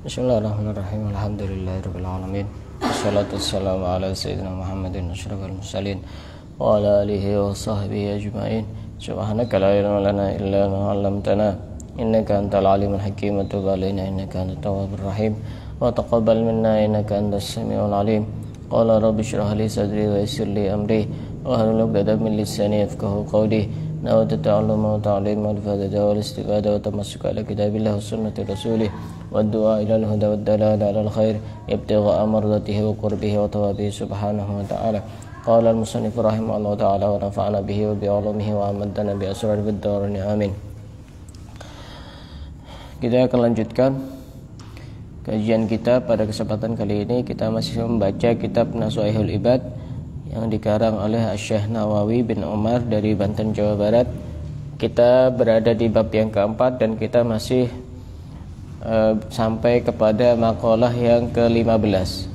Bismillahirrahmanirrahim. Alhamdulillahirabbil alamin. Wassalatu wassalamu ala sayyidina Muhammadin asyrafil mursalin wa ala alihi wa sahbihi ajmain. Subhanaka la ilma lana illa ma 'allamtana innaka antal alimul hakim wa tub alaina innaka antat tawwabur rahim wa taqabbal minna innaka antas samiul alim. Qala rabbi shrah li sadri wa yassir li amri wa hlul 'uqdatam min lisani yafqahu qawli. Nawaitu ta'alluma wa ta'lim wal fadada wal istiqada wa tamassuk ala kitabillah wa sunnati rasulih wa du'a ila al-huda wa dalala ala al-khair ibtigha'a mardatihi wa qurbihi wa tawabihi subhanahu wa ta'ala. Qala al-musannif rahimahullah ta'ala wa nafa'ana bihi wa bi'ulumihi wa amadana bi asrar bid-darain amin. Kita akan lanjutkan kajian kita pada kesempatan kali ini. Kita masih membaca kitab Nasuhaihul Ibad yang dikarang oleh Syekh Nawawi bin Umar dari Banten, Jawa Barat. Kita berada di bab yang keempat dan kita masih sampai kepada makalah yang ke-15.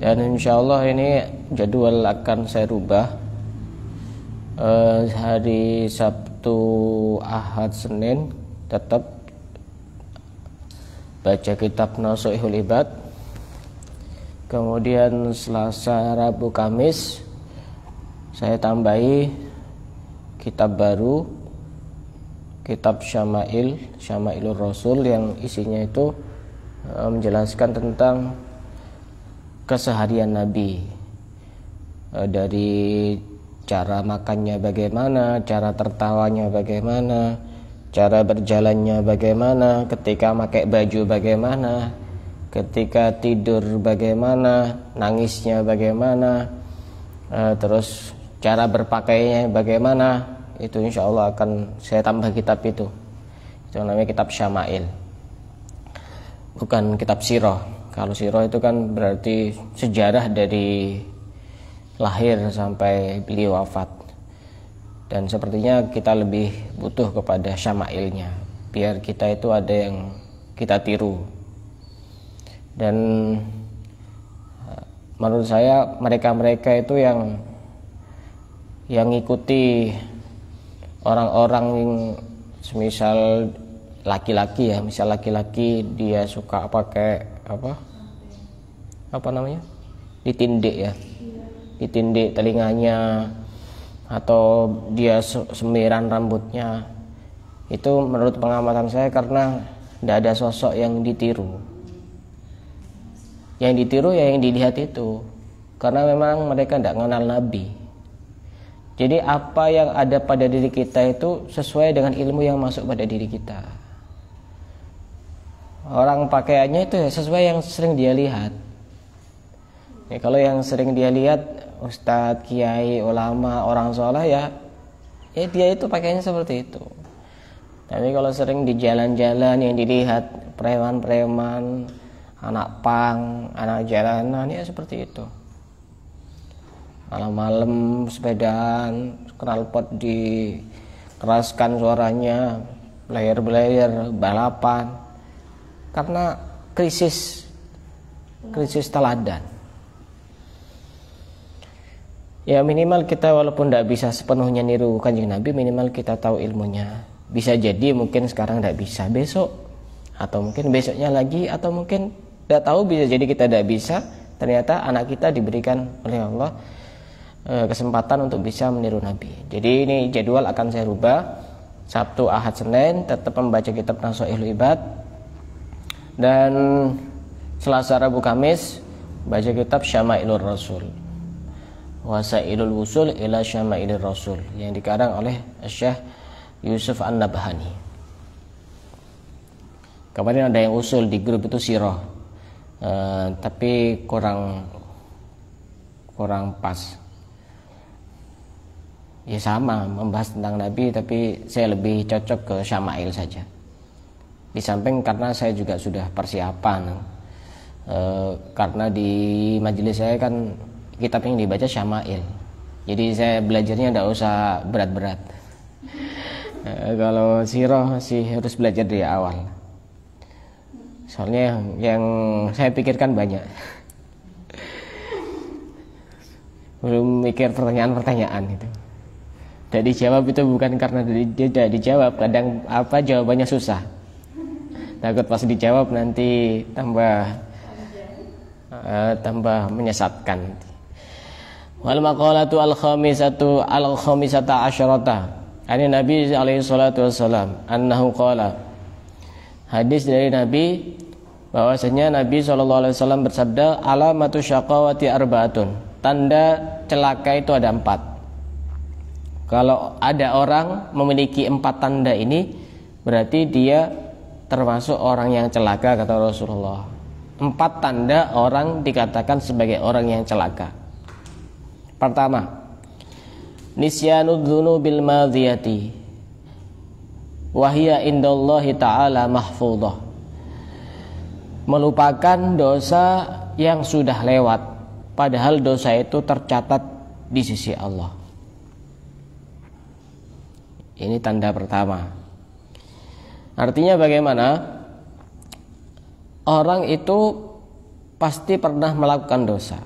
Dan insyaallah ini jadwal akan saya rubah. Hari Sabtu, Ahad, Senin tetap baca kitab Nasuhaihul Ibad. Kemudian Selasa, Rabu, Kamis saya tambahi kitab baru, kitab Syama'ilur Rasul, yang isinya itu menjelaskan tentang keseharian Nabi, dari cara makannya bagaimana, cara tertawanya bagaimana, cara berjalannya bagaimana, ketika pakai baju bagaimana, ketika tidur bagaimana, nangisnya bagaimana, terus cara berpakaiannya bagaimana. Itu insya Allah akan saya tambah kitab itu namanya kitab Syama'il, bukan kitab Sirah. Kalau Sirah itu kan berarti sejarah dari lahir sampai beliau wafat, dan sepertinya kita lebih butuh kepada Syama'ilnya biar kita itu ada yang kita tiru. Dan menurut saya mereka itu yang ngikuti orang-orang yang semisal laki-laki ya, misal laki-laki dia suka pakai apa namanya, ditindik ya, ditindik telinganya atau dia semiran rambutnya. Itu menurut pengamatan saya karena tidak ada sosok yang ditiru. Yang ditiru ya yang dilihat itu, karena memang mereka tidak mengenal Nabi. Jadi apa yang ada pada diri kita itu sesuai dengan ilmu yang masuk pada diri kita. Orang pakaiannya itu ya sesuai yang sering dia lihat. Ya, kalau yang sering dia lihat ustadz, kiai, ulama, orang soleh ya dia itu pakaiannya seperti itu. Tapi kalau sering di jalan-jalan yang dilihat preman-preman, anak pang, anak jalanan, ya seperti itu. Malam-malam sepedaan, knalpot dikeraskan suaranya, belayar-belayar, balapan. Karena krisis teladan. Ya minimal kita walaupun tidak bisa sepenuhnya niru Kanjeng Nabi, minimal kita tahu ilmunya. Bisa jadi mungkin sekarang tidak bisa, besok atau mungkin besoknya lagi, atau mungkin tidak tahu, bisa jadi kita tidak bisa. Ternyata anak kita diberikan oleh Allah kesempatan untuk bisa meniru Nabi. Jadi ini jadwal akan saya rubah. Sabtu, Ahad, Senin tetap membaca kitab Nasuhaihul Ibad, dan Selasa, Rabu, Kamis baca kitab Syama'ilur Rasul, Wasailul Wusul ila Syama'ilur Rasul, yang dikarang oleh Syekh Yusuf An-Nabhani. Kemarin ada yang usul di grup itu Sirah, tapi kurang pas. Ya sama, membahas tentang Nabi, tapi saya lebih cocok ke Syama'il saja. Di samping karena saya juga sudah persiapan, karena di majelis saya kan kitab yang dibaca Syama'il, jadi saya belajarnya tidak usah berat-berat. Kalau Sirah sih harus belajar dari awal, soalnya yang saya pikirkan banyak. Belum mikir pertanyaan-pertanyaan itu. Tidak dijawab itu bukan karena tidak dijawab, kadang jawabannya susah. Takut pas dijawab nanti tambah menyesatkan. Wal maqalatu al-khamisata asyarata. Ani Nabi alaihi salatu wassalam annahu qala. Hadis dari Nabi bahwasanya Nabi sallallahu alaihi wasallam bersabda, alamatu syaqawati arba'atun. Tanda celaka itu ada 4. Kalau ada orang memiliki 4 tanda ini, berarti dia termasuk orang yang celaka, kata Rasulullah. 4 tanda orang dikatakan sebagai orang yang celaka. Pertama, nisyanud dzunubil madhiyati wahya indallahi ta'ala mahfudhah. Melupakan dosa yang sudah lewat, padahal dosa itu tercatat di sisi Allah. Ini tanda pertama. Artinya bagaimana? Orang itu pasti pernah melakukan dosa.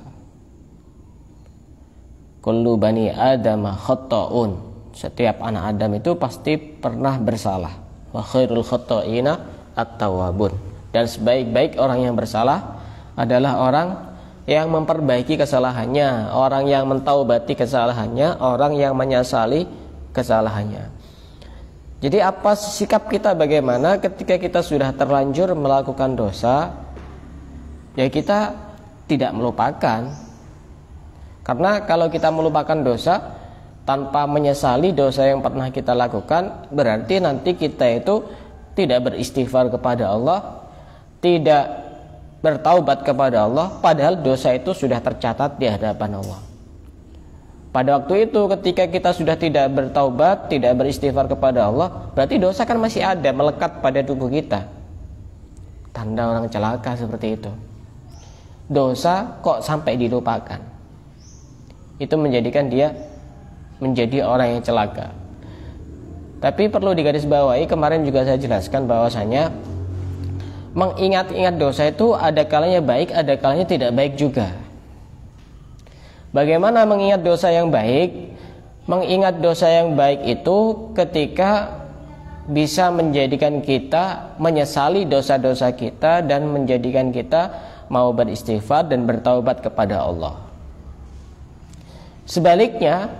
Kullu bani Adam khata'un. Setiap anak Adam itu pasti pernah bersalah. Wa khairul khata'ina at-tawwabun. Dan sebaik-baik orang yang bersalah adalah orang yang memperbaiki kesalahannya, orang yang mentaubati kesalahannya, orang yang menyesali kesalahannya. Jadi apa sikap kita bagaimana ketika kita sudah terlanjur melakukan dosa? Ya kita tidak melupakan. Karena kalau kita melupakan dosa tanpa menyesali dosa yang pernah kita lakukan, berarti nanti kita itu tidak beristighfar kepada Allah, tidak bertaubat kepada Allah, padahal dosa itu sudah tercatat di hadapan Allah. Pada waktu itu ketika kita sudah tidak bertaubat, tidak beristighfar kepada Allah, berarti dosa kan masih ada, melekat pada tubuh kita. Tanda orang celaka seperti itu. Dosa kok sampai dilupakan. Itu menjadikan dia menjadi orang yang celaka. Tapi perlu digarisbawahi, kemarin juga saya jelaskan bahwasanya mengingat-ingat dosa itu ada kalanya baik, ada kalanya tidak baik juga. Bagaimana mengingat dosa yang baik? Mengingat dosa yang baik itu ketika bisa menjadikan kita menyesali dosa-dosa kita dan menjadikan kita mau beristighfar dan bertaubat kepada Allah. Sebaliknya,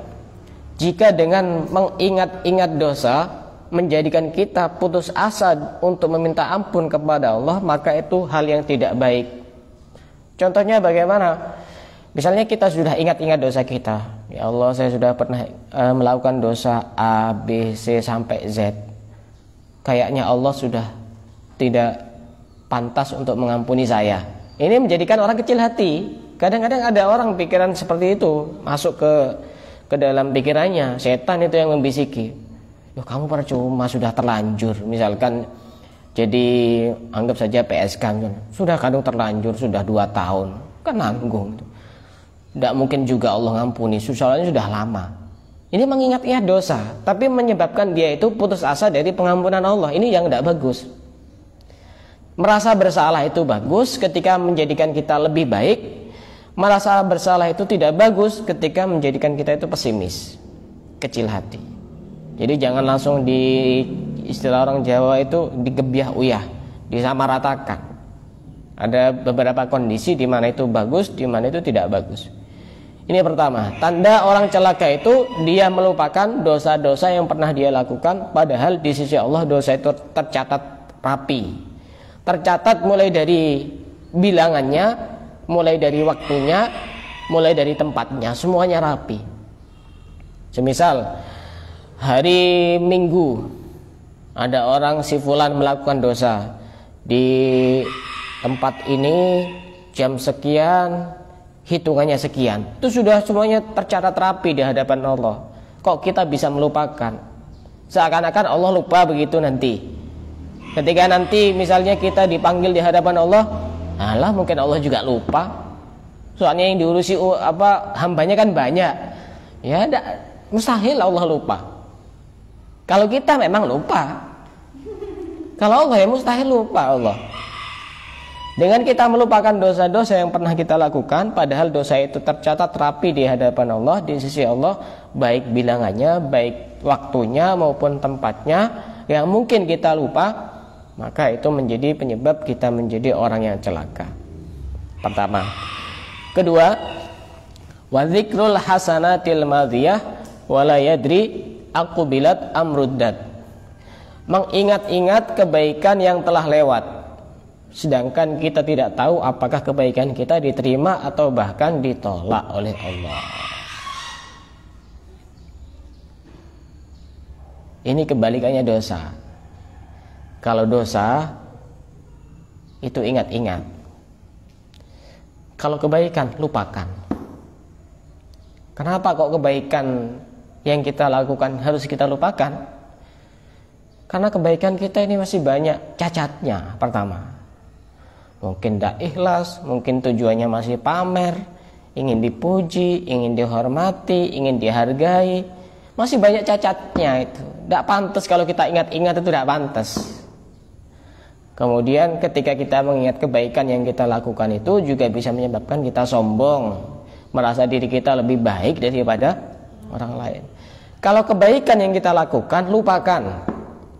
jika dengan mengingat-ingat dosa menjadikan kita putus asa untuk meminta ampun kepada Allah, maka itu hal yang tidak baik. Contohnya bagaimana? Misalnya kita sudah ingat-ingat dosa kita. Ya Allah, saya sudah pernah melakukan dosa A, B, C sampai Z. Kayaknya Allah sudah tidak pantas untuk mengampuni saya. Ini menjadikan orang kecil hati. Kadang-kadang ada orang pikiran seperti itu masuk ke dalam pikirannya. Setan itu yang membisiki. Loh, kamu percuma, sudah terlanjur. Misalkan jadi anggap saja PSK, sudah kadang terlanjur, sudah 2 tahun, kan nanggung. Tidak mungkin juga Allah ngampuni, soalnya sudah lama. Ini mengingat-ingat dosa, tapi menyebabkan dia itu putus asa dari pengampunan Allah. Ini yang tidak bagus. Merasa bersalah itu bagus ketika menjadikan kita lebih baik. Merasa bersalah itu tidak bagus ketika menjadikan kita itu pesimis, kecil hati. Jadi jangan langsung di istilah orang Jawa itu digebyah uyah, disamaratakan. Ada beberapa kondisi di mana itu bagus, di mana itu tidak bagus. Ini pertama, tanda orang celaka itu dia melupakan dosa-dosa yang pernah dia lakukan, padahal di sisi Allah dosa itu tercatat rapi. Tercatat mulai dari bilangannya, mulai dari waktunya, mulai dari tempatnya, semuanya rapi. Semisal hari Minggu ada orang si fulan melakukan dosa di tempat ini jam sekian, hitungannya sekian, itu sudah semuanya tercatat rapi di hadapan Allah. Kok kita bisa melupakan? Seakan-akan Allah lupa begitu nanti. Ketika nanti misalnya kita dipanggil di hadapan Allah, alah mungkin Allah juga lupa. Soalnya yang diurusi hambanya kan banyak. Ya mustahil Allah lupa. Kalau kita memang lupa. Kalau Allah ya mustahil lupa Allah. Dengan kita melupakan dosa-dosa yang pernah kita lakukan, padahal dosa itu tercatat rapi di hadapan Allah, di sisi Allah, baik bilangannya, baik waktunya maupun tempatnya, yang mungkin kita lupa, maka itu menjadi penyebab kita menjadi orang yang celaka. Pertama. Kedua, wa dzikrul hasanatil madhiyah wala yadri aqbilat amruddat. Mengingat-ingat kebaikan yang telah lewat, sedangkan kita tidak tahu apakah kebaikan kita diterima atau bahkan ditolak oleh Allah. Ini kebalikannya dosa. Kalau dosa itu ingat-ingat, kalau kebaikan lupakan. Kenapa kok kebaikan yang kita lakukan harus kita lupakan? Karena kebaikan kita ini masih banyak cacatnya. Pertama, mungkin tidak ikhlas, mungkin tujuannya masih pamer, ingin dipuji, ingin dihormati, ingin dihargai. Masih banyak cacatnya itu. Tidak pantas kalau kita ingat-ingat, itu tidak pantas. Kemudian ketika kita mengingat kebaikan yang kita lakukan itu juga bisa menyebabkan kita sombong, merasa diri kita lebih baik daripada orang lain. Kalau kebaikan yang kita lakukan, lupakan.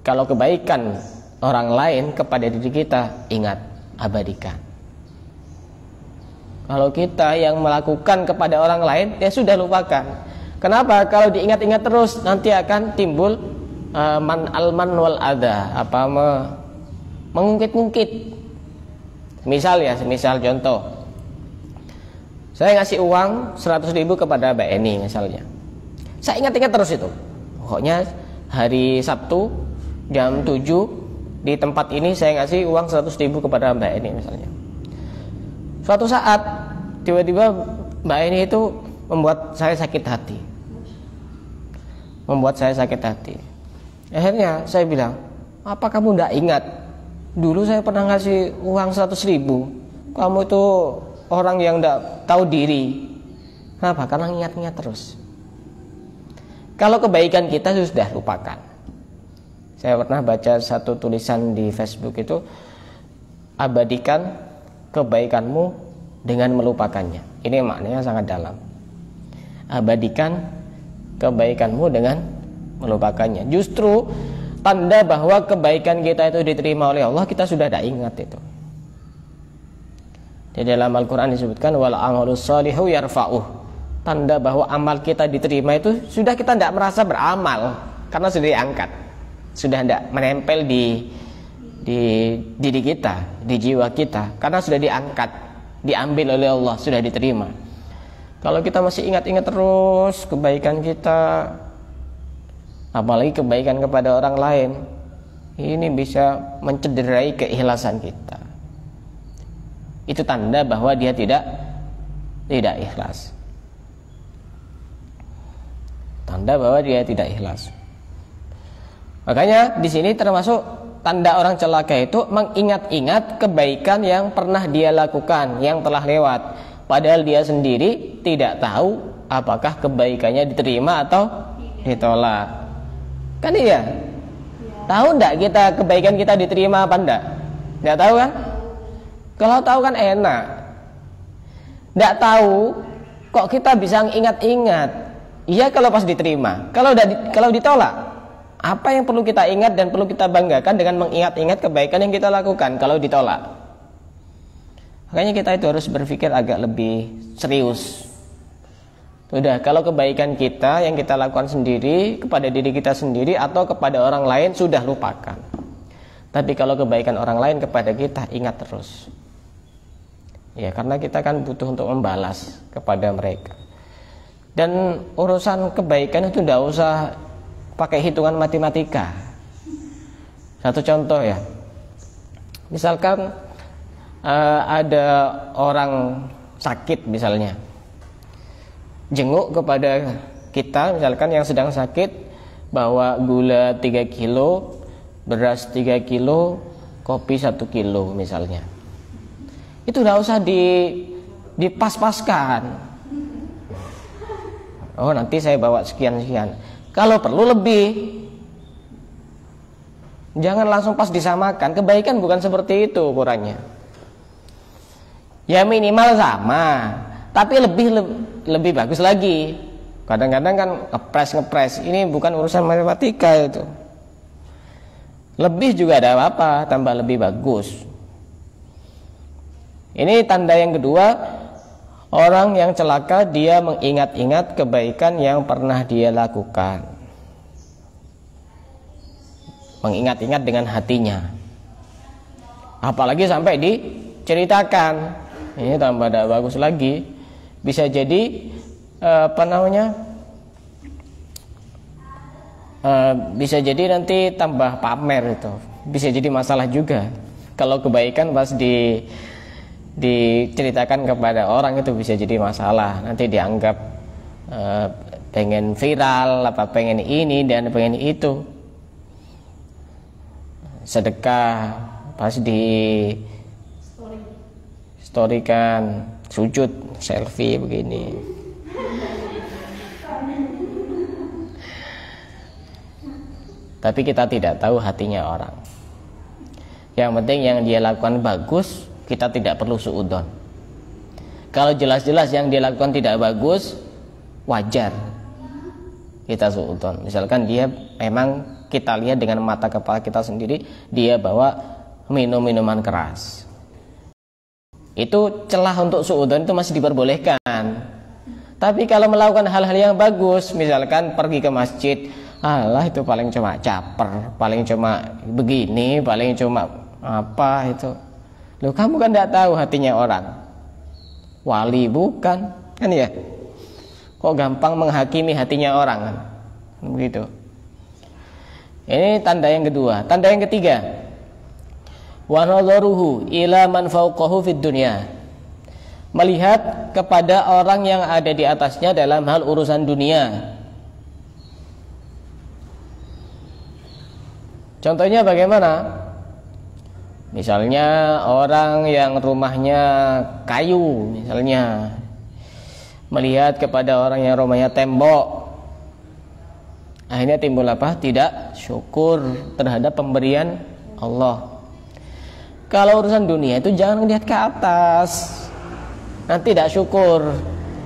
Kalau kebaikan orang lain kepada diri kita, ingat, abadikan. Kalau kita yang melakukan kepada orang lain, ya sudah lupakan. Kenapa? Kalau diingat-ingat terus, nanti akan timbul man wal adha, mengungkit-ungkit. Misal contoh, saya ngasih uang 100.000 kepada Mbak Eni misalnya. Saya ingat-ingat terus itu. Pokoknya hari Sabtu jam 7 di tempat ini saya ngasih uang 100.000 kepada Mbak Eni misalnya. Suatu saat tiba-tiba Mbak Eni itu membuat saya sakit hati. Akhirnya saya bilang, apa kamu tidak ingat? Dulu saya pernah ngasih uang 100.000. Kamu itu orang yang tidak tahu diri. Kenapa? Karena ingat-ingat terus. Kalau kebaikan kita sudah lupakan. Saya pernah baca satu tulisan di Facebook itu, abadikan kebaikanmu dengan melupakannya. Ini maknanya sangat dalam. Abadikan kebaikanmu dengan melupakannya. Justru tanda bahwa kebaikan kita itu diterima oleh Allah, kita sudah tidak ingat itu. Di dalam Al-Quran disebutkan wal amalus shalihu yarfa'uh. Tanda bahwa amal kita diterima itu sudah kita tidak merasa beramal, karena sudah diangkat, sudah tidak menempel di diri kita, di jiwa kita, karena sudah diangkat, diambil oleh Allah, sudah diterima. Kalau kita masih ingat-ingat terus kebaikan kita, apalagi kebaikan kepada orang lain, ini bisa mencederai keikhlasan kita. Itu tanda bahwa dia tidak ikhlas. Tanda bahwa dia tidak ikhlas. Makanya di sini termasuk tanda orang celaka itu mengingat-ingat kebaikan yang pernah dia lakukan, yang telah lewat, padahal dia sendiri tidak tahu apakah kebaikannya diterima atau ditolak. Kan iya? Tahu enggak kita kebaikan kita diterima apa enggak? Enggak tahu kan? Kalau tahu kan enak. Enggak tahu kok kita bisa ingat-ingat. Iya kalau pas diterima. Kalau ditolak, apa yang perlu kita ingat dan perlu kita banggakan dengan mengingat-ingat kebaikan yang kita lakukan kalau ditolak? Makanya kita itu harus berpikir agak lebih serius. Sudah, kalau kebaikan kita yang kita lakukan sendiri kepada diri kita sendiri atau kepada orang lain sudah lupakan. Tapi kalau kebaikan orang lain kepada kita, ingat terus. Ya, karena kita kan butuh untuk membalas kepada mereka. Dan urusan kebaikan itu tidak usah pakai hitungan matematika. Satu contoh ya. Misalkan ada orang sakit misalnya, jenguk kepada kita misalkan yang sedang sakit, bawa gula 3 kilo, beras 3 kilo, kopi 1 kilo misalnya. Itu tidak usah dipas-paskan. Oh nanti saya bawa sekian-sekian. Kalau perlu lebih. Jangan langsung pas disamakan. Kebaikan bukan seperti itu ukurannya. Ya minimal sama, tapi lebih bagus lagi. Kadang-kadang kan ngepres, ini bukan urusan matematika itu. Lebih juga ada apa-apa, tambah lebih bagus. Ini tanda yang kedua, orang yang celaka dia mengingat-ingat kebaikan yang pernah dia lakukan. Mengingat-ingat dengan hatinya. Apalagi sampai diceritakan. Ini tambah tidak bagus lagi. Bisa jadi bisa jadi nanti tambah pamer itu. Bisa jadi masalah juga. Kalau kebaikan pas diceritakan kepada orang itu bisa jadi masalah. Nanti dianggap pengen viral, apa pengen ini dan pengen itu. Sedekah pas di storykan, sujud, selfie begini. Tapi kita tidak tahu hatinya orang. Yang penting yang dia lakukan bagus, kita tidak perlu suudzon. Kalau jelas-jelas yang dia lakukan tidak bagus, wajar kita suudzon. Misalkan dia memang kita lihat dengan mata kepala kita sendiri, dia bawa minum-minuman keras. Itu celah untuk suudzon itu masih diperbolehkan. Tapi kalau melakukan hal-hal yang bagus, misalkan pergi ke masjid, alah itu paling cuma caper, paling cuma begini, paling cuma apa itu. Loh, kamu kan tidak tahu hatinya orang. Wali bukan, kan ya? Kok gampang menghakimi hatinya orang kan? Begitu. Ini tanda yang kedua. Tanda yang ketiga, wa nadharuhu ila man fawqahu fid dunya. Melihat kepada orang yang ada di atasnya dalam hal urusan dunia. Contohnya bagaimana? Misalnya orang yang rumahnya kayu, misalnya melihat kepada orang yang rumahnya tembok, akhirnya timbul apa? Tidak syukur terhadap pemberian Allah. Kalau urusan dunia itu jangan lihat ke atas, nanti tidak syukur.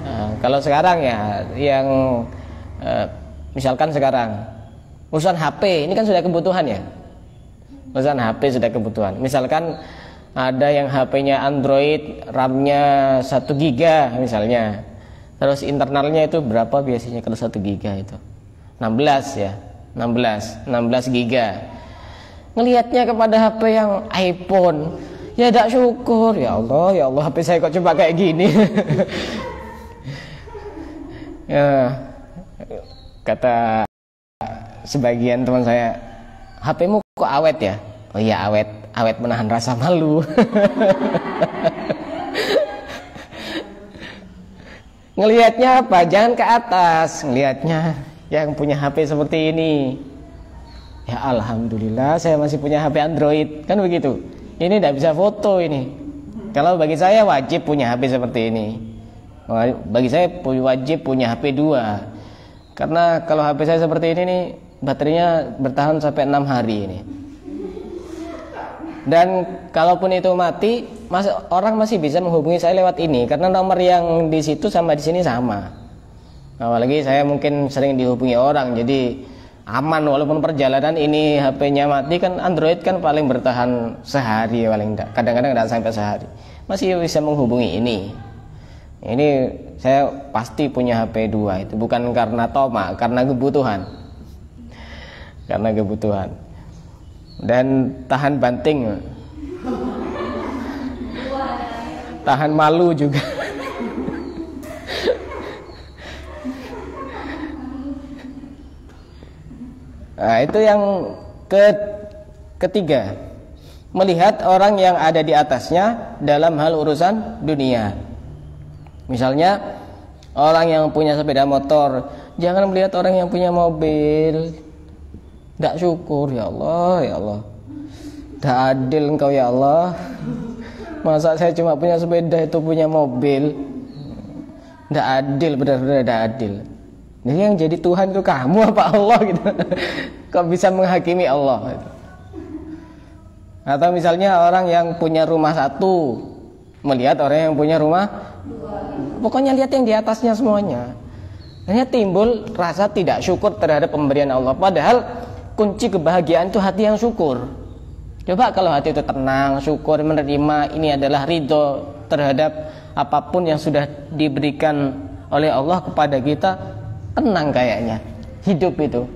Nah, kalau sekarang ya, yang misalkan sekarang urusan HP ini kan sudah kebutuhan ya. Urusan HP sudah kebutuhan. Misalkan ada yang HP-nya Android, RAM-nya 1 giga misalnya. Terus internalnya itu berapa biasanya kalau 1 giga itu? 16 ya. 16 giga. Ngelihatnya kepada HP yang iPhone, ya tidak syukur. Ya Allah, HP saya kok coba kayak gini. Ya, kata sebagian teman saya, HP-mu kok awet ya? Oh iya, awet menahan rasa malu. Ngelihatnya apa? Jangan ke atas, ngelihatnya yang punya HP seperti ini. Ya alhamdulillah saya masih punya HP Android, kan begitu. Ini tidak bisa foto ini. Kalau bagi saya wajib punya HP seperti ini. Bagi saya wajib punya HP 2. Karena kalau HP saya seperti ini nih, baterainya bertahan sampai 6 hari ini. Dan kalaupun itu mati, orang masih bisa menghubungi saya lewat ini, karena nomor yang di situ sama di sini sama. Apalagi saya mungkin sering dihubungi orang, jadi aman. Walaupun perjalanan ini HP-nya mati, kan Android kan paling bertahan sehari paling enggak. Kadang-kadang enggak sampai sehari, masih bisa menghubungi ini. Ini saya pasti punya HP 2 itu bukan karena toma, karena kebutuhan. Karena kebutuhan. Dan tahan banting, tahan malu juga. Nah, itu yang ketiga, melihat orang yang ada di atasnya dalam hal urusan dunia. Misalnya orang yang punya sepeda motor, jangan melihat orang yang punya mobil. Tidak syukur, ya Allah, ya Allah. Tidak adil engkau ya Allah. Masa saya cuma punya sepeda itu punya mobil? Tidak adil, benar-benar tidak adil. Jadi yang jadi Tuhan itu kamu apa Allah gitu? Kok bisa menghakimi Allah gitu? Atau misalnya orang yang punya rumah 1, melihat orang yang punya rumah pokoknya lihat yang di atasnya semuanya. Hanya timbul rasa tidak syukur terhadap pemberian Allah. Padahal kunci kebahagiaan itu hati yang syukur. Coba kalau hati itu tenang, syukur, menerima, ini adalah ridho terhadap apapun yang sudah diberikan oleh Allah kepada kita, tenang kayaknya hidup itu.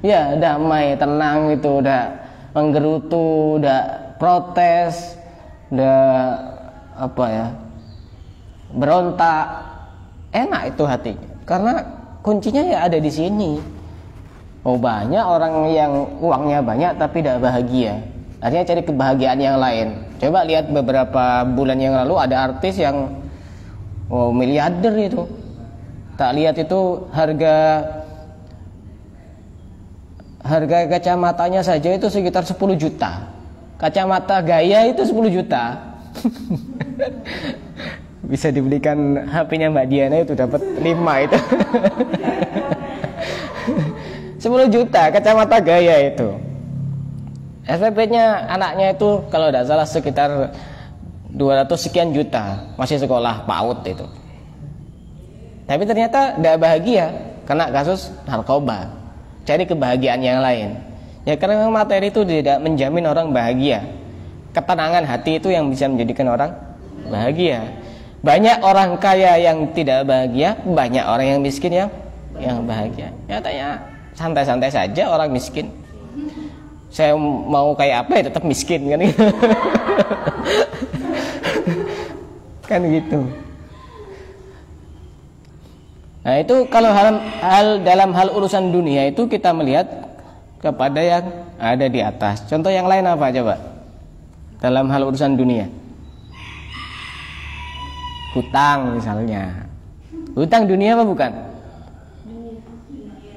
Ya, damai, tenang itu, udah menggerutu, udah protes, udah apa ya, berontak, enak itu hatinya. Karena kuncinya ya ada di sini. Oh, banyak orang yang uangnya banyak tapi tidak bahagia. Artinya cari kebahagiaan yang lain. Coba lihat beberapa bulan yang lalu ada artis yang miliarder itu. Tak lihat itu harga kacamatanya saja itu sekitar 10 juta. Kacamata gaya itu 10 juta. Bisa dibelikan HP-nya Mbak Diana itu dapat 5 itu. 10 juta kacamata gaya itu. SPP-nya anaknya itu kalau tidak salah sekitar 200 sekian juta, masih sekolah PAUD itu. Tapi ternyata tidak bahagia kena kasus narkoba. Cari kebahagiaan yang lain. Ya karena materi itu tidak menjamin orang bahagia. Ketenangan hati itu yang bisa menjadikan orang bahagia. Banyak orang kaya yang tidak bahagia, banyak orang yang miskin yang bahagia. Nyatanya santai-santai saja orang miskin. Saya mau kayak apa ya tetap miskin kan gitu. Kan gitu. Nah itu kalau dalam hal urusan dunia itu kita melihat kepada yang ada di atas. Contoh yang lain apa coba? Dalam hal urusan dunia, hutang misalnya. Hutang dunia apa bukan?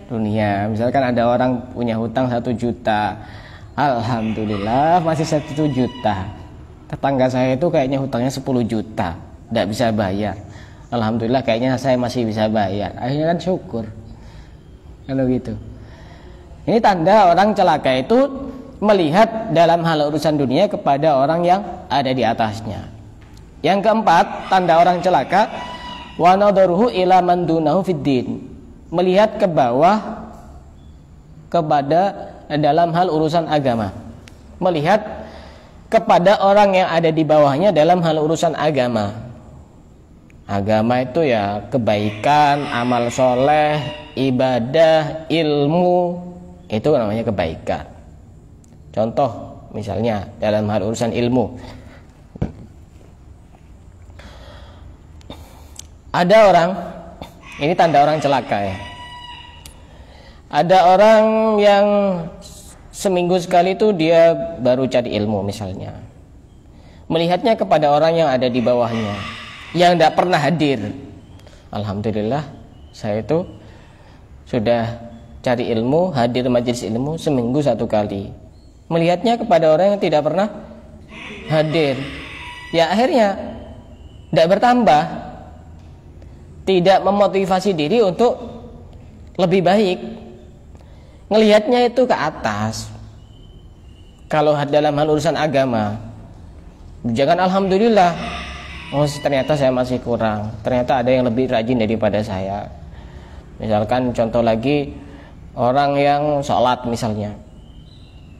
Dunia. Misalkan ada orang punya hutang 1 juta, alhamdulillah masih 1 juta. Tetangga saya itu kayaknya hutangnya 10 juta, tidak bisa bayar. Alhamdulillah kayaknya saya masih bisa bayar. Akhirnya kan syukur. Kalau gitu. Ini tanda orang celaka itu melihat dalam hal urusan dunia kepada orang yang ada di atasnya. Yang keempat, tanda orang celaka, wa nadharuhu ila man dunahu fiddin. Melihat ke bawah kepada dalam hal urusan agama. Melihat kepada orang yang ada di bawahnya dalam hal urusan agama. Agama itu ya kebaikan, amal soleh, ibadah, ilmu, itu namanya kebaikan. Contoh misalnya dalam hal urusan ilmu, ada orang, ini tanda orang celaka ya. Ada orang yang seminggu sekali itu dia baru cari ilmu misalnya. Melihatnya kepada orang yang ada di bawahnya, yang tidak pernah hadir. Alhamdulillah saya itu sudah cari ilmu, hadir majelis ilmu seminggu 1 kali. Melihatnya kepada orang yang tidak pernah hadir, ya akhirnya tidak bertambah, tidak memotivasi diri untuk lebih baik. Ngelihatnya itu ke atas. Kalau dalam hal urusan agama, jangan alhamdulillah, oh ternyata saya masih kurang, ternyata ada yang lebih rajin daripada saya. Misalkan contoh lagi, orang yang sholat misalnya,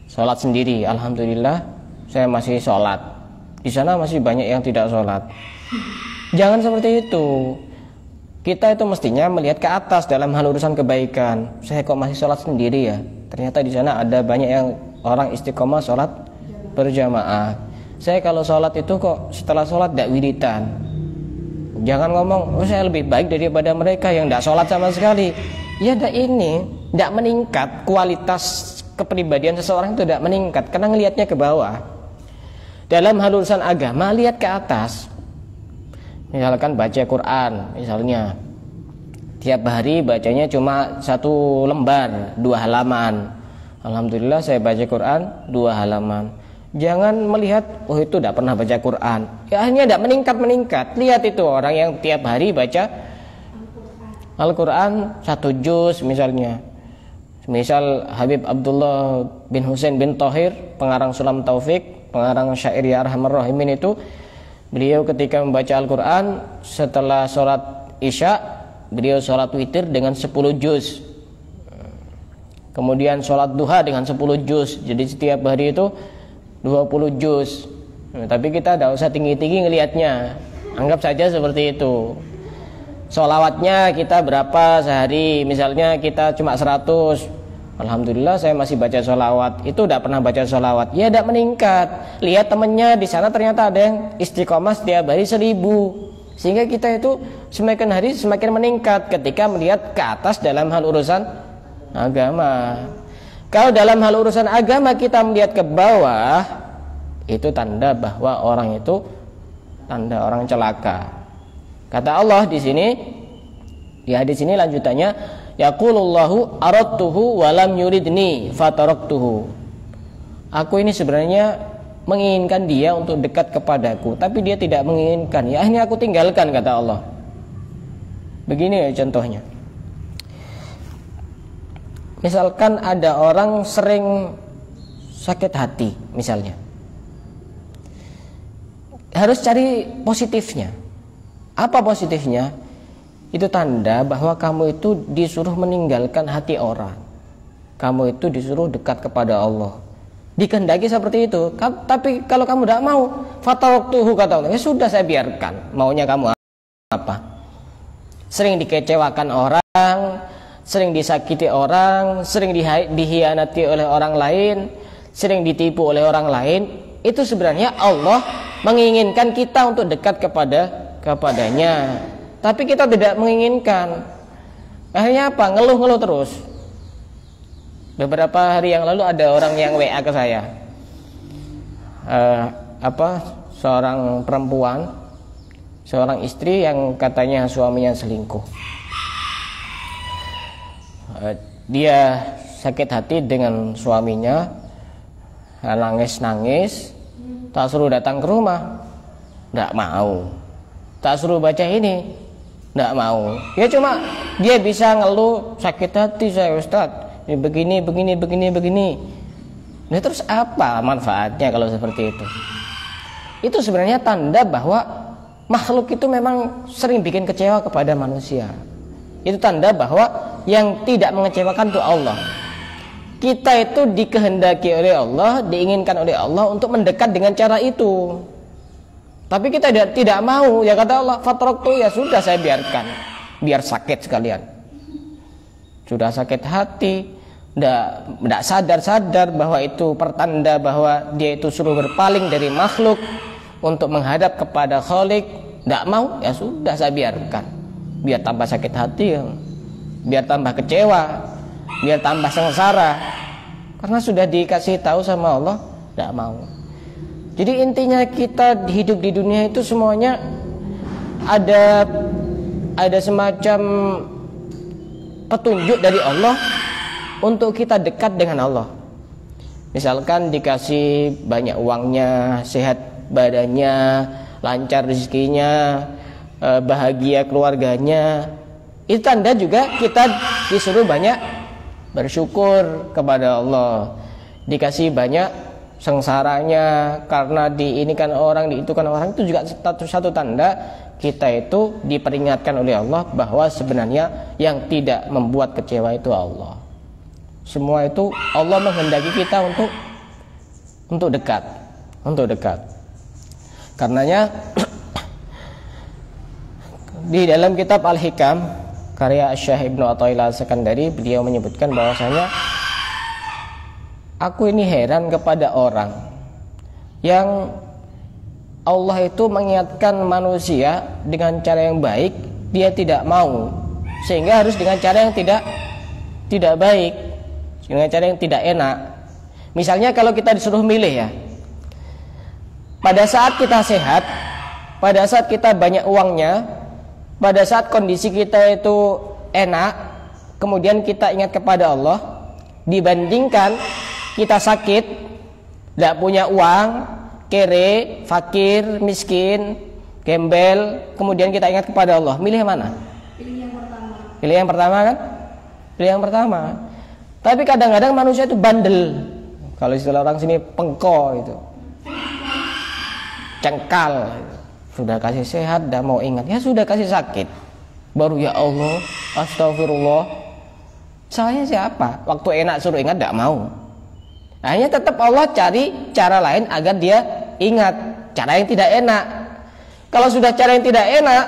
sholat sendiri, alhamdulillah saya masih sholat, di sana masih banyak yang tidak sholat. Jangan seperti itu. Kita itu mestinya melihat ke atas dalam hal urusan kebaikan. Saya kok masih sholat sendiri ya, ternyata di sana ada banyak yang orang istiqomah sholat berjamaah. Saya kalau sholat itu kok setelah sholat tidak wiridan. Jangan ngomong, oh saya lebih baik daripada mereka yang tidak sholat sama sekali. Ya ini tidak meningkat, kualitas kepribadian seseorang itu tidak meningkat karena ngelihatnya ke bawah. Dalam hal urusan agama, lihat ke atas. Misalkan baca Quran, misalnya tiap hari bacanya cuma 1 lembar, 2 halaman. Alhamdulillah saya baca Quran 2 halaman. Jangan melihat, oh itu tidak pernah baca Quran, ya akhirnya tidak meningkat. Lihat itu orang yang tiap hari baca Al-Quran 1 juz misalnya. Misal Habib Abdullah bin Husain bin Thohir, pengarang Sulam Taufik, pengarang syair Ya Arhamar Rahimin itu Beliau ketika membaca Al-Quran setelah sholat Isya, beliau sholat witir dengan 10 juz. Kemudian sholat duha dengan 10 juz. Jadi setiap hari itu 20 juz. Tapi kita tidak usah tinggi-tinggi ngelihatnya, anggap saja seperti itu. Sholawatnya kita berapa sehari? Misalnya kita cuma 100, alhamdulillah saya masih baca sholawat. Itu tidak pernah baca sholawat, ya tidak meningkat. Lihat temannya di sana ternyata ada yang istiqomah setiap hari 1000. Sehingga kita itu semakin hari semakin meningkat ketika melihat ke atas dalam hal urusan agama. Kalau dalam hal urusan agama kita melihat ke bawah, itu tanda bahwa orang itu tanda orang celaka. Kata Allah di sini, di hadis ini lanjutannya, yaqulullahu aradtuhu wa lam yuridni fataraktuhu. Aku ini sebenarnya menginginkan dia untuk dekat kepadaku, tapi dia tidak menginginkan. Ya ini aku tinggalkan, kata Allah. Begini ya contohnya. Misalkan ada orang sering sakit hati misalnya, harus cari positifnya. Apa positifnya? Itu tanda bahwa kamu itu disuruh meninggalkan hati orang. Kamu itu disuruh dekat kepada Allah. Dikehendaki seperti itu. Tapi kalau kamu tidak mau, fataroktuhu, kata Allah, ya sudah saya biarkan. Maunya kamu apa? Sering dikecewakan orang, sering disakiti orang, sering dihianati oleh orang lain, sering ditipu oleh orang lain. Itu sebenarnya Allah menginginkan kita untuk dekat kepadanya, tapi kita tidak menginginkan. Akhirnya apa? Ngeluh-ngeluh terus. Beberapa hari yang lalu ada orang yang WA ke saya, seorang perempuan, seorang istri yang katanya suaminya selingkuh. Dia sakit hati dengan suaminya, nangis-nangis, tak suruh datang ke rumah, tidak mau. Tak suruh baca ini, tidak mau. Ya cuma dia bisa ngeluh, sakit hati saya Ustaz, ini begini. Nah terus apa manfaatnya kalau seperti itu? Itu sebenarnya tanda bahwa makhluk itu memang sering bikin kecewa kepada manusia. Itu tanda bahwa yang tidak mengecewakan itu Allah. Kita itu dikehendaki oleh Allah, diinginkan oleh Allah untuk mendekat dengan cara itu. Tapi kita tidak mau, ya kata Allah, fatraktu, ya sudah saya biarkan, biar sakit sekalian. Sudah sakit hati, tidak sadar bahwa itu pertanda bahwa dia itu suruh berpaling dari makhluk untuk menghadap kepada Khalik. Tidak mau, ya sudah saya biarkan, biar tambah sakit hati, biar tambah kecewa, biar tambah sengsara. Karena sudah dikasih tahu sama Allah, tidak mau. Jadi intinya kita hidup di dunia itu semuanya ada semacam petunjuk dari Allah untuk kita dekat dengan Allah. Misalkan dikasih banyak uangnya, sehat badannya, lancar rezekinya, bahagia keluarganya, itu tanda juga kita disuruh banyak bersyukur kepada Allah. Dikasih banyak sengsaranya karena diinikan orang, diitukan orang, itu juga satu tanda kita itu diperingatkan oleh Allah bahwa sebenarnya yang tidak membuat kecewa itu Allah. Semua itu Allah menghendaki kita untuk dekat. Karenanya di dalam kitab Al-Hikam karya Syekh Ibnu Athaillah Al-Sekandari, beliau menyebutkan bahwasanya aku ini heran kepada orang yang Allah itu mengingatkan manusia dengan cara yang baik, dia tidak mau, sehingga harus dengan cara yang tidak baik, dengan cara yang tidak enak. Misalnya kalau kita disuruh milih ya, pada saat kita sehat, pada saat kita banyak uangnya, pada saat kondisi kita itu enak, kemudian kita ingat kepada Allah, dibandingkan kita sakit, tidak punya uang, kere, fakir, miskin, gembel, kemudian kita ingat kepada Allah, milih yang mana? Pilih yang pertama kan? Pilih yang pertama. Tapi kadang-kadang manusia itu bandel, kalau istilah orang sini pengko itu, cengkal. Sudah kasih sehat, tidak mau ingat. Ya sudah kasih sakit, baru ya Allah, astagfirullah. Salahnya siapa? Waktu enak suruh ingat, tidak mau. Akhirnya tetap Allah cari cara lain agar dia ingat, cara yang tidak enak. Kalau sudah cara yang tidak enak,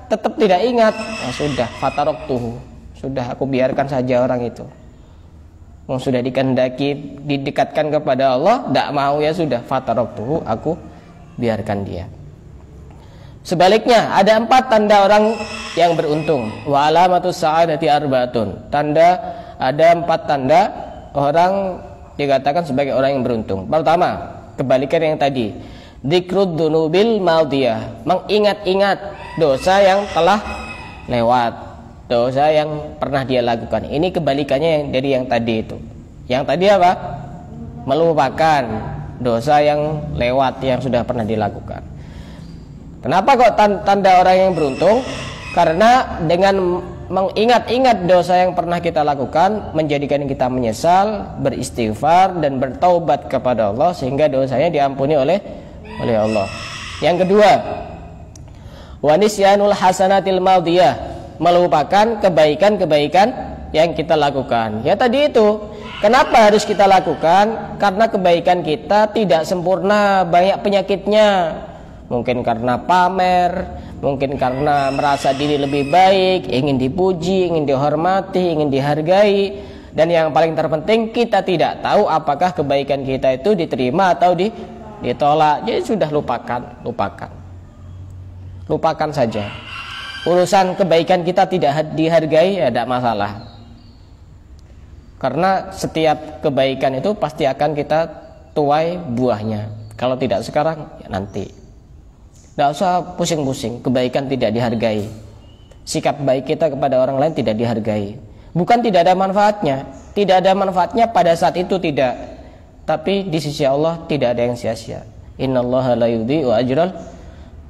tetap tidak ingat, nah sudah, fataroktuhu, sudah aku biarkan saja orang itu. Sudah dikehendaki didekatkan kepada Allah, tidak mau, ya sudah, fataroktuhu, aku biarkan dia. Sebaliknya, ada 4 tanda orang yang beruntung. Wa alamatus sa'adati arbaatun. Ada 4 tanda orang dikatakan sebagai orang yang beruntung. Pertama, kebalikan yang tadi, dzikrud dzunubil madiyah, mengingat-ingat dosa yang telah lewat, dosa yang pernah dia lakukan. Ini kebalikannya dari yang tadi itu. Yang tadi apa? Melupakan dosa yang lewat, yang sudah pernah dilakukan. Kenapa kok tanda orang yang beruntung? Karena dengan mengingat-ingat dosa yang pernah kita lakukan, menjadikan kita menyesal, beristighfar dan bertaubat kepada Allah, sehingga dosanya diampuni oleh Allah. Yang kedua, wa nisyanul hasanatil madiyah, melupakan kebaikan-kebaikan yang kita lakukan. Ya tadi itu, kenapa harus kita lakukan? Karena kebaikan kita tidak sempurna, banyak penyakitnya. Mungkin karena pamer, mungkin karena merasa diri lebih baik, ingin dipuji, ingin dihormati, ingin dihargai. Dan yang paling terpenting, kita tidak tahu apakah kebaikan kita itu diterima atau ditolak. Jadi sudah lupakan saja. Urusan kebaikan kita tidak dihargai, ya tidak masalah. Karena setiap kebaikan itu pasti akan kita tuai buahnya. Kalau tidak sekarang, ya nanti. Tidak usah pusing-pusing, kebaikan tidak dihargai. Sikap baik kita kepada orang lain tidak dihargai. Bukan tidak ada manfaatnya, tidak ada manfaatnya pada saat itu tidak, tapi di sisi Allah tidak ada yang sia-sia. Innallaha la yudhi'u ajral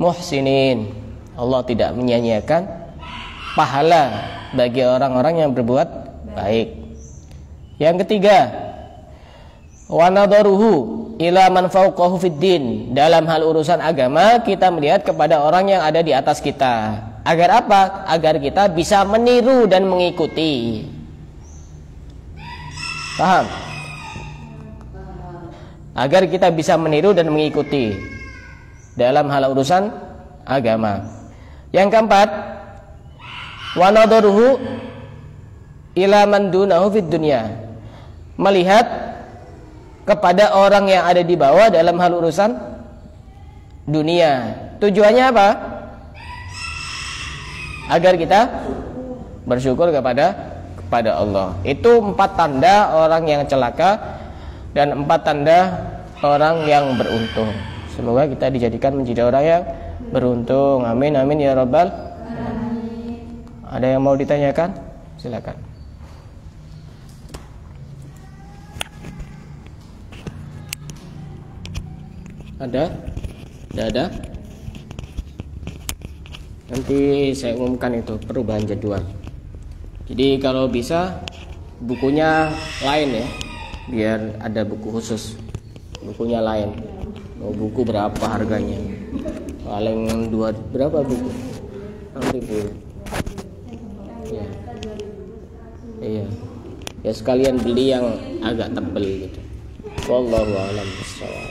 muhsinin. Allah tidak menyia-nyiakan pahala bagi orang-orang yang berbuat baik. Yang ketiga, wa nadaruhu ila man fawqahu fid din. Dalam hal urusan agama, kita melihat kepada orang yang ada di atas kita. Agar apa? Agar kita bisa meniru dan mengikuti. Paham? Agar kita bisa meniru dan mengikuti dalam hal urusan agama. Yang keempat, wa nadaruhu ila man dunahu fid dunya, melihat kepada orang yang ada di bawah dalam hal urusan dunia. Tujuannya apa? Agar kita bersyukur kepada Allah. Itu 4 tanda orang yang celaka dan 4 tanda orang yang beruntung. Semoga kita dijadikan menjadi orang yang beruntung. Amin amin ya rabbal alamin. Ada yang mau ditanyakan? Silakan. Ada? Tidak ada? Nanti saya umumkan itu perubahan jadwal. Jadi kalau bisa bukunya lain ya, biar ada buku khusus. Bukunya lain. Oh, buku berapa harganya? Paling berapa buku? 6.000. Ya. Iya. Ya sekalian beli yang agak tebel gitu. Wallahu a'lam bishawab.